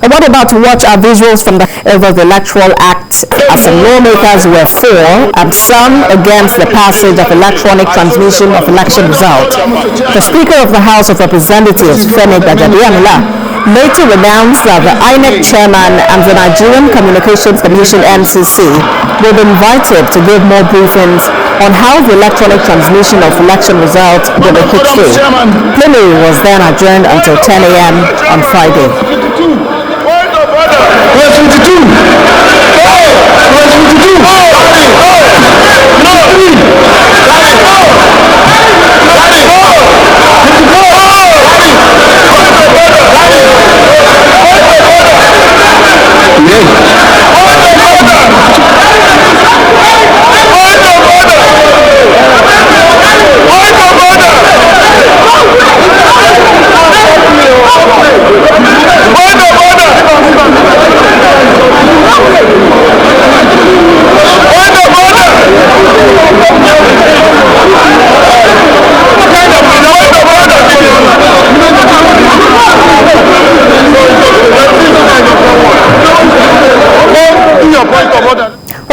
What about to watch our visuals from the Electoral Act, as some lawmakers were for and some against the passage of electronic transmission of election results? The Speaker of the House of Representatives, Femi Gbagbo, later announced that the INEC chairman and the Nigerian Communications Commission (NCC) will be invited to give more briefings on how the electronic transmission of election results will be put through. Plenary was then adjourned until 10 a.m. on Friday.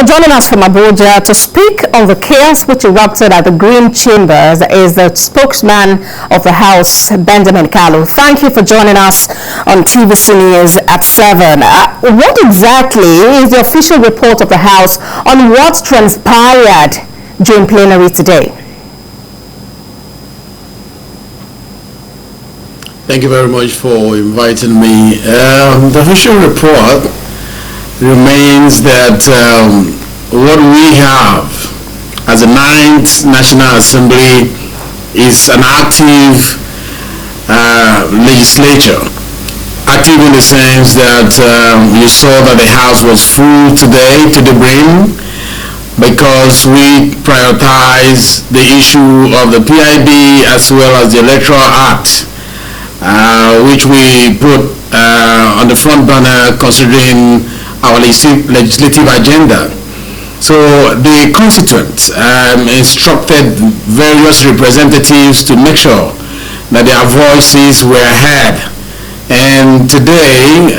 Joining us from Abuja to speak on the chaos which erupted at the Green Chambers is the spokesman of the House, Benjamin Kalu. Thank you for joining us on TVC News at 7. What exactly is the official report of the House on what transpired during plenary today? Thank you very much for inviting me. The official report remains that what we have as the 9th National Assembly is an active legislature. Active in the sense that you saw that the House was full today to the brim because we prioritize the issue of the PIB as well as the Electoral Act, which we put on the front burner considering our legislative agenda. So the constituents instructed various representatives to make sure that their voices were heard. And today,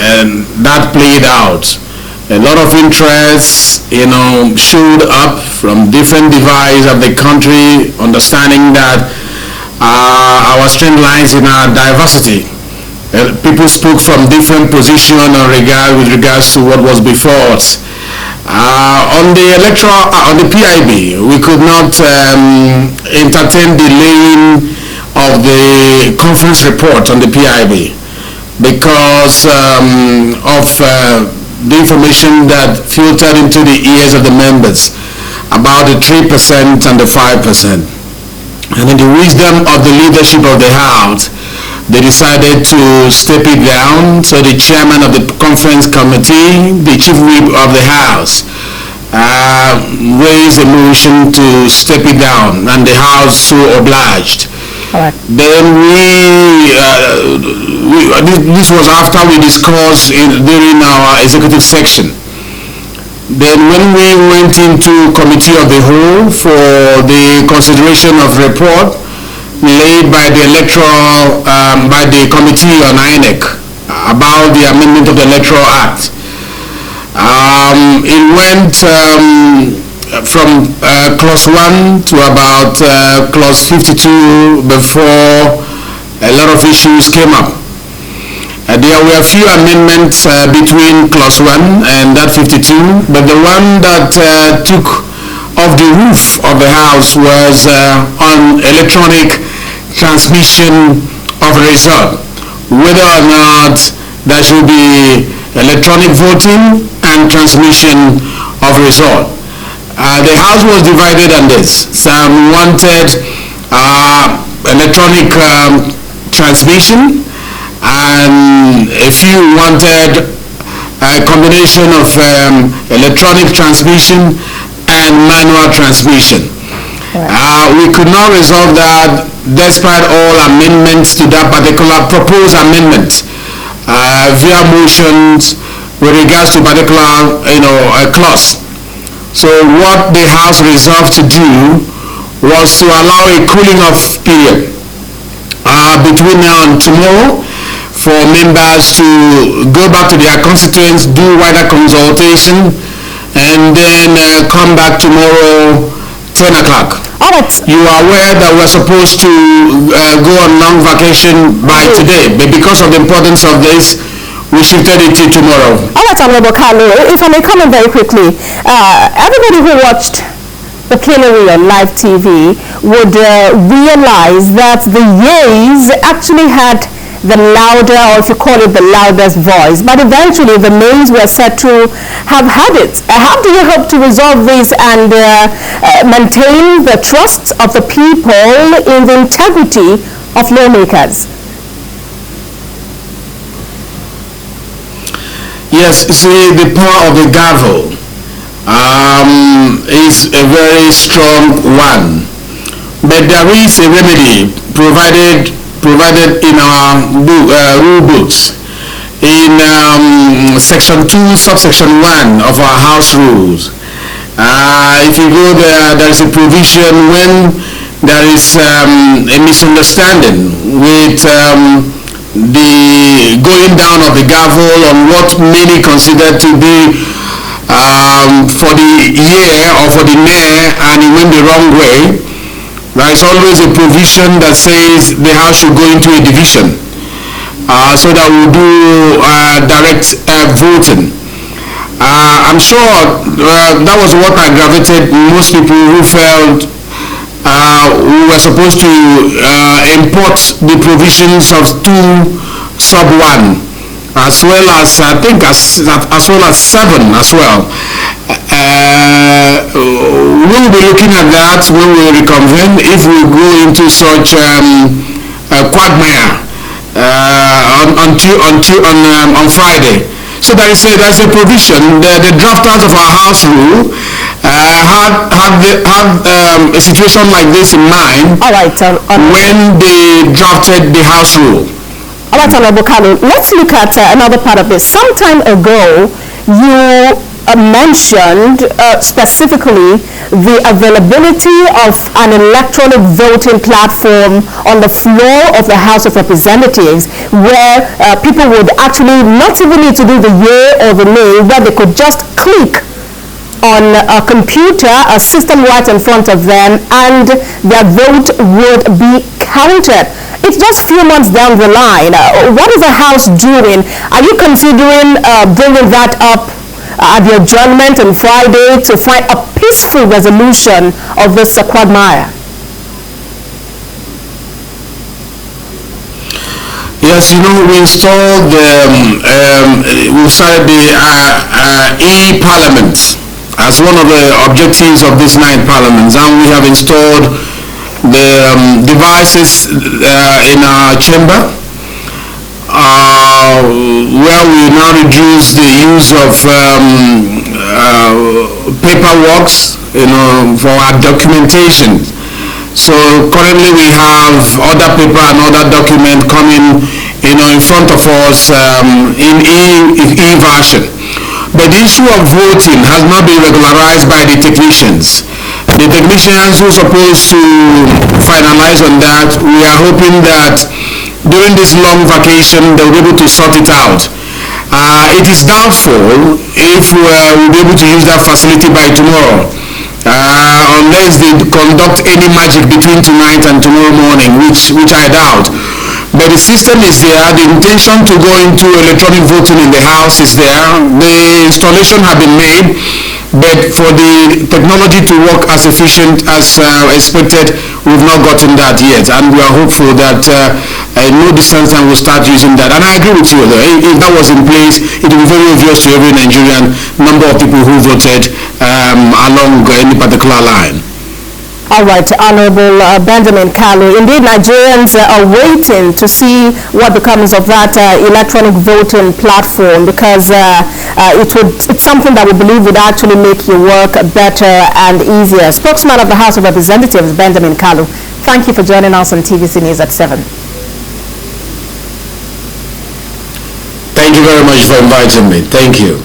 that played out. A lot of interest, showed up from different divides of the country, understanding that our strength lies in our diversity. People spoke from different positions with regards to what was before us. On the PIB, we could not entertain the laying of the conference report on the PIB because of the information that filtered into the ears of the members about the 3% and the 5%. And in the wisdom of the leadership of the House, they decided to step it down. So the chairman of the conference committee, the chief whip of the House, raised a motion to step it down, and the House so obliged. Right. Then this was after we discussed during our executive section. Then when we went into committee of the whole for the consideration of report laid by the electoral, by the committee on INEC about the amendment of the Electoral Act. It went from clause 1 to about clause 52 before a lot of issues came up. There were a few amendments between clause 1 and that 52, but the one that took off the roof of the House was on electronic transmission of result, whether or not there should be electronic voting and transmission of result. The House was divided on this. Some wanted electronic transmission, and a few wanted a combination of electronic transmission and manual transmission. Right. We could not resolve that despite all amendments to that particular proposed amendment via motions with regards to particular clause. So what the House resolved to do was to allow a cooling off period between now and tomorrow for members to go back to their constituents, do wider consultation, and then come back tomorrow 10 o'clock. All right. You are aware that we're supposed to go on long vacation by today, but because of the importance of this, we shifted it to tomorrow. All right, Honorable Kalu, if I may come in very quickly, everybody who watched the plenary on live TV would realize that the yeas actually had the louder, or if you call it the loudest voice, but eventually the names were said to have had it. How do you hope to resolve this and maintain the trust of the people in the integrity of lawmakers? Yes, see, the power of the gavel is a very strong one, but there is a remedy provided in our rule books in section 2 subsection 1 of our house rules. If you go there, there is a provision when there is a misunderstanding with the going down of the gavel on what many consider to be for the year or for the nay, and it went the wrong way. There is always a provision that says the house should go into a division so that we do direct voting. I'm sure that was what aggravated most people who felt we were supposed to import the provisions of 2 sub 1 as well as I think as well as 7 as well. We will be looking at that when we reconvene if we go into such quagmire on Friday. So there's a provision. The drafters of our house rule have a situation like this in mind. All right, when they drafted the house rule. All right, Honorable Kalu, let's look at another part of this. Some time ago, you mentioned specifically the availability of an electronic voting platform on the floor of the House of Representatives, where people would actually not even need to do the yea or the nay, where they could just click on a computer, a system right in front of them, and their vote would be counted. It's just a few months down the line. What is the House doing? Are you considering bringing that up at the adjournment on Friday to find a peaceful resolution of this quagmire? Yes, you know, we installed we started the e-parliament as one of the objectives of these 9 parliaments, and we have installed the devices in our chamber where we now reduce the use of paperwork, for our documentation. So currently we have other paper and other document coming, in front of us in e-version. But the issue of voting has not been regularized by the technicians. The technicians who are supposed to finalize on that, we are hoping that during this long vacation they'll be able to sort it out. It is doubtful if we'll be able to use that facility by tomorrow, unless they conduct any magic between tonight and tomorrow morning, which I doubt. But the system is there. The intention to go into electronic voting in the House is there. The installation have been made, but for the technology to work as efficient as expected, we've not gotten that yet. And we are hopeful that in no distant time we'll start using that. And I agree with you, though. If that was in place, it would be very obvious to every Nigerian number of people who voted along any particular line. All right, Honorable Benjamin Kalu. Indeed, Nigerians are waiting to see what becomes of that electronic voting platform, because it's something that we believe would actually make your work better and easier. Spokesman of the House of Representatives, Benjamin Kalu, thank you for joining us on TVC News at 7. Thank you very much for inviting me. Thank you.